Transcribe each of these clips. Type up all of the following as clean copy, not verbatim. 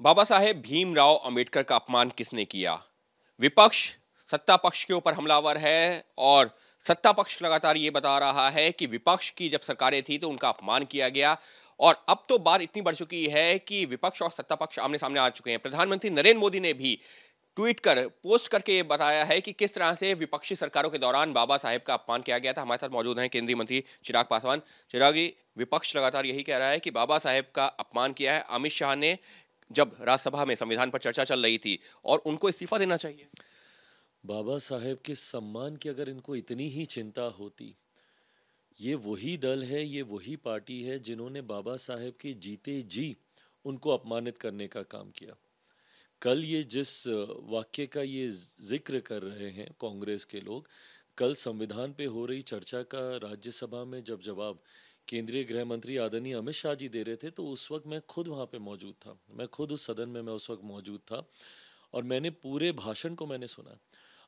बाबा साहेब भीमराव अंबेडकर का अपमान किसने किया? विपक्ष सत्ता पक्ष के ऊपर हमलावर है और सत्ता पक्ष लगातार ये बता रहा है कि विपक्ष की जब सरकारें थी तो उनका अपमान किया गया। और अब तो बात इतनी बढ़ चुकी है कि विपक्ष और सत्ता पक्ष आमने सामने आ चुके हैं। प्रधानमंत्री नरेंद्र मोदी ने भी ट्वीट कर पोस्ट करके ये बताया है कि किस तरह से विपक्षी सरकारों के दौरान बाबा साहेब का अपमान किया गया था। हमारे साथ मौजूद हैं केंद्रीय मंत्री चिराग पासवान। चिराग जी, विपक्ष लगातार यही कह रहा है कि बाबा साहेब का अपमान किया है। अमित शाह ने जब राज्यसभा में संविधान पर चर्चा चल रही थी और उनको इस्तीफा देना चाहिए। बाबा साहेब के सम्मान की अगर इनको इतनी ही चिंता होती, ये वही दल है, ये वही पार्टी है जिन्होंने बाबा साहेब के जीते जी उनको अपमानित करने का काम किया। कल ये जिस वाक्य का ये जिक्र कर रहे हैं कांग्रेस के लोग, कल संविधान पे हो रही चर्चा का राज्यसभा में जब जवाब केंद्रीय गृह मंत्री आदरणीय अमित शाह जी दे रहे थे, तो उस वक्त मैं खुद वहाँ पे मौजूद था। मैं खुद उस सदन में मैं उस वक्त मौजूद था और मैंने पूरे भाषण को मैंने सुना।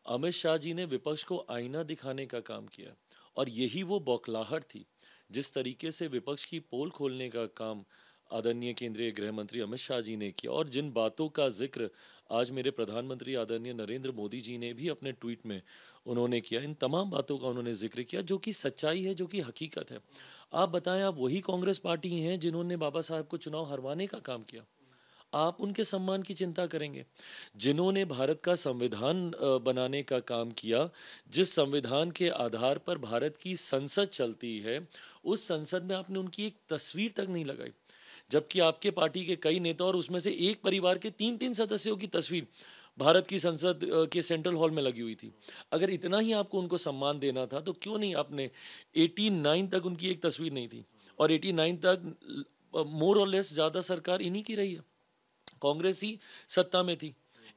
अमित शाह जी ने विपक्ष को आईना दिखाने का काम किया और यही वो बौखलाहट थी जिस तरीके से विपक्ष की पोल खोलने का काम आदरणीय केंद्रीय गृह मंत्री अमित शाह जी ने किया और जिन बातों का जिक्र आज मेरे प्रधानमंत्री आदरणीय नरेंद्र मोदी जी ने भी अपने ट्वीट में उन्होंने किया, इन तमाम बातों का उन्होंने जिक्र किया जो कि सच्चाई है, जो कि हकीकत है। आप बताएं, आप वही कांग्रेस पार्टी हैं जिन्होंने बाबा साहब को चुनाव हरवाने का काम किया। आप उनके सम्मान की चिंता करेंगे जिन्होंने भारत का संविधान बनाने का काम किया, जिस संविधान के आधार पर भारत की संसद चलती है, उस संसद में आपने उनकी एक तस्वीर तक नहीं लगाई। जबकि आपके पार्टी के कई नेता और उसमें से एक परिवार के 3-3 सदस्यों की तस्वीर भारत की संसद के सेंट्रल हॉल में लगी हुई थी। अगर इतना ही आपको उनको सम्मान देना था तो क्यों नहीं आपने 89 तक उनकी एक तस्वीर नहीं थी और 89 तक मोर और लेस ज़्यादा सरकार इन्हीं की रही है, कांग्रेस ही सत्ता में थी।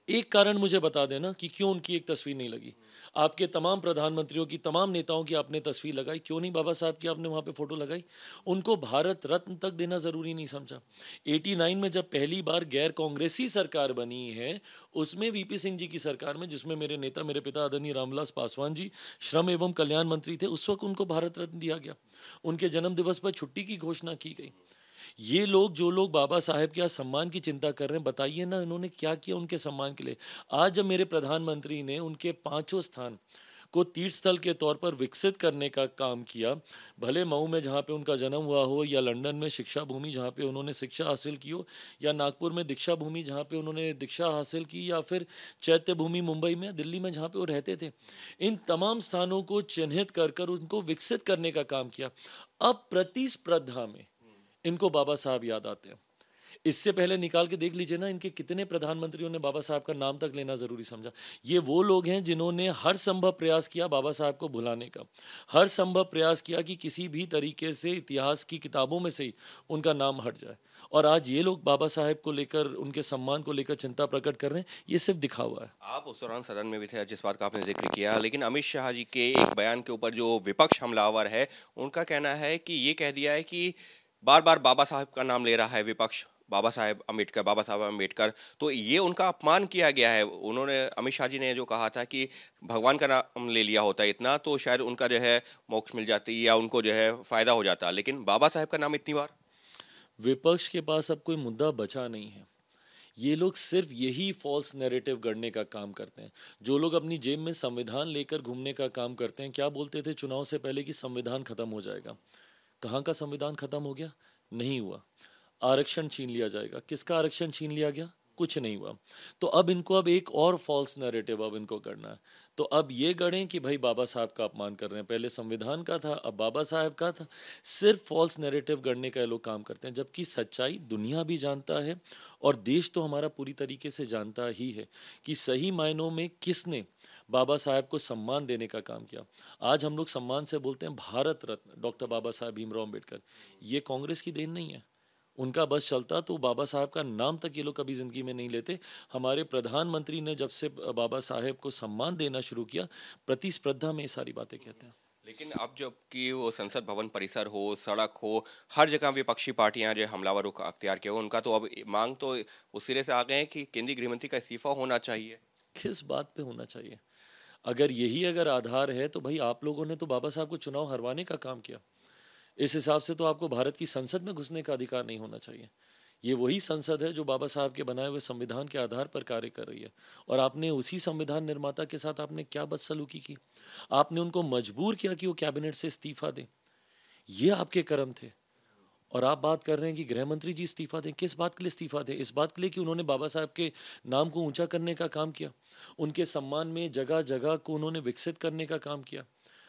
एक कारण मुझे बता देना कि क्यों उनकी एक तस्वीर नहीं लगी। आपके तमाम प्रधानमंत्रियों की, तमाम नेताओं की आपने तस्वीर लगाई, क्यों नहीं बाबा साहब की आपने वहाँ पे फोटो लगाई? उनको भारत रत्न तक देना ज़रूरी नहीं समझा। 89 में जब पहली बार गैर कांग्रेसी सरकार बनी है, उसमें वीपी सिंह जी की सरकार में, जिसमें मेरे नेता, मेरे पिता आदरणीय रामविलास पासवान जी श्रम एवं कल्याण मंत्री थे, उस वक्त उनको भारत रत्न दिया गया। उनके जन्म दिवस पर छुट्टी की घोषणा की गई। ये लोग, जो लोग बाबा साहेब के सम्मान की चिंता कर रहे हैं, बताइए ना इन्होंने क्या किया उनके सम्मान के लिए। आज जब मेरे प्रधानमंत्री ने उनके 5 स्थान को तीर्थ स्थल के तौर पर विकसित करने का काम किया, भले मऊ में जहाँ पे उनका जन्म हुआ हो, या लंदन में शिक्षा भूमि जहाँ पे उन्होंने शिक्षा हासिल की हो, या नागपुर में दीक्षा भूमि जहाँ पे उन्होंने दीक्षा हासिल की, या फिर चैत्य भूमि मुंबई में, दिल्ली में जहाँ पे वो रहते थे, इन तमाम स्थानों को चिन्हित कर कर उनको विकसित करने का काम किया। अब प्रतिस्पर्धा में इनको बाबा साहब याद आते हैं। इससे पहले निकाल के देख लीजिए ना, इनके कितने प्रधानमंत्रियों ने बाबा साहब का नाम तक लेना जरूरी समझा। ये वो लोग हैं जिन्होंने हर संभव प्रयास किया बाबा साहब को भुलाने का, हर संभव प्रयास किया कि किसी भी तरीके से इतिहास की किताबों में से ही उनका नाम हट जाए। और आज ये लोग बाबा साहब को लेकर, उनके सम्मान को लेकर चिंता प्रकट कर रहे हैं, ये सिर्फ दिखावा है। आप उस दौरान सदन में भी थे जिस बात का आपने जिक्र किया, लेकिन अमित शाह जी के एक बयान के ऊपर जो विपक्ष हमलावर है, उनका कहना है कि ये कह दिया है कि बार बार बाबा साहब का नाम ले रहा है विपक्ष, बाबा साहेब अम्बेडकर, बाबा साहब अम्बेडकर, तो ये उनका अपमान किया गया है। उन्होंने, अमित शाह जी ने जो कहा था कि भगवान का नाम ले लिया होता इतना तो शायद उनका जो है मोक्ष मिल जाती या उनको जो है फायदा हो जाता, लेकिन बाबा साहेब का नाम इतनी बार। विपक्ष के पास अब कोई मुद्दा बचा नहीं है। ये लोग सिर्फ यही फॉल्स नैरेटिव गढ़ने का काम करते हैं। जो लोग अपनी जेब में संविधान लेकर घूमने का काम करते हैं, क्या बोलते थे चुनाव से पहले कि संविधान खत्म हो जाएगा। कहाँ का संविधान खत्म हो गया? नहीं हुआ। आरक्षण छीन लिया जाएगा। किसका आरक्षण छीन लिया गया? कुछ नहीं हुआ। तो अब इनको अब एक और फॉल्स नैरेटिव अब इनको करना है। तो अब ये गढ़ें कि भाई बाबा साहब का अपमान कर रहे हैं, पहले संविधान का था, अब बाबा साहब का था। सिर्फ फॉल्स नैरेटिव गढ़ने का ये लोग काम करते हैं, जबकि सच्चाई दुनिया भी जानता है और देश तो हमारा पूरी तरीके से जानता ही है कि सही मायनों में किसने बाबा साहब को सम्मान देने का काम किया। आज हम लोग सम्मान से बोलते हैं भारत रत्न डॉक्टर बाबा साहब भीमराव अम्बेडकर। ये कांग्रेस की देन नहीं है। उनका बस चलता तो बाबा साहब का नाम तक ये लोग कभी ज़िंदगी में नहीं लेते। हमारे प्रधानमंत्री ने जब से बाबा साहेब को सम्मान देना शुरू किया, प्रतिस्पर्धा में ये सारी बातें कहते हैं। लेकिन अब जब कि वो संसद भवन परिसर हो, सड़क हो, हर जगह विपक्षी पार्टियां जो हमलावरों का अख्तियार किया हो, उनका तो अब मांग तो उस सिरे से आ गए हैं कि केंद्रीय गृहमंत्री का इस्तीफा होना चाहिए। किस बात पे होना चाहिए? अगर यही अगर आधार है तो भाई आप लोगों ने तो बाबा साहब को चुनाव हरवाने का काम किया। इस हिसाब से तो आपको भारत की संसद में घुसने का अधिकार नहीं होना चाहिए। ये वही संसद है जो बाबा साहब के बनाए हुए संविधान के आधार पर कार्य कर रही है। और आपने उसी संविधान निर्माता के साथ आपने क्या बदसलूकी की? आपने उनको मजबूर किया कि वो कैबिनेट से इस्तीफा दें। ये आपके कर्म थे। और आप बात कर रहे हैं कि गृह मंत्री जी इस्तीफा दें। किस बात के लिए इस्तीफा दें? इस बात के लिए कि उन्होंने बाबा साहब के नाम को ऊंचा करने का काम किया, उनके सम्मान में जगह जगह को उन्होंने विकसित करने का काम किया।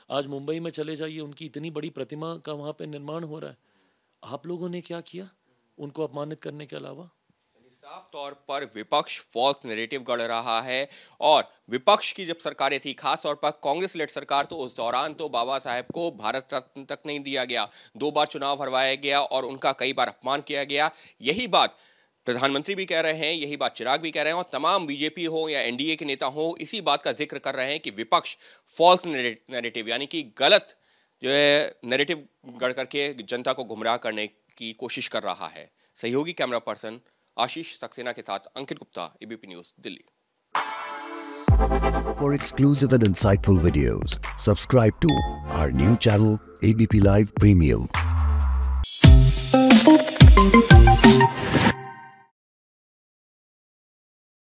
आज मुंबई में चले जाइए, उनकी इतनी बड़ी प्रतिमा का वहाँ पे निर्माण हो रहा है। आप लोगों ने क्या किया उनको अपमानित करने के अलावा? साफ तौर पर विपक्ष फॉल्स नैरेटिव गढ़ रहा है। और विपक्ष की जब सरकारें थी, खास तौर पर कांग्रेस लेड सरकार, तो उस दौरान तो बाबा साहेब को भारत रत्न तक नहीं दिया गया, 2 बार चुनाव हरवाया गया और उनका कई बार अपमान किया गया। यही बात प्रधानमंत्री भी कह रहे हैं, यही बात चिराग भी कह रहे हैं, और तमाम बीजेपी हो या एनडीए के नेता हो इसी बात का जिक्र कर रहे हैं कि विपक्ष फॉल्स नैरेटिव यानी कि गलत जो है नैरेटिव गढ़ करके जनता को गुमराह करने की कोशिश कर रहा है। सहयोगी कैमरा पर्सन आशीष सक्सेना के साथ Ankit Gupta, ABP News, Delhi. For exclusive and insightful videos, subscribe to our new channel ABP Live Premium.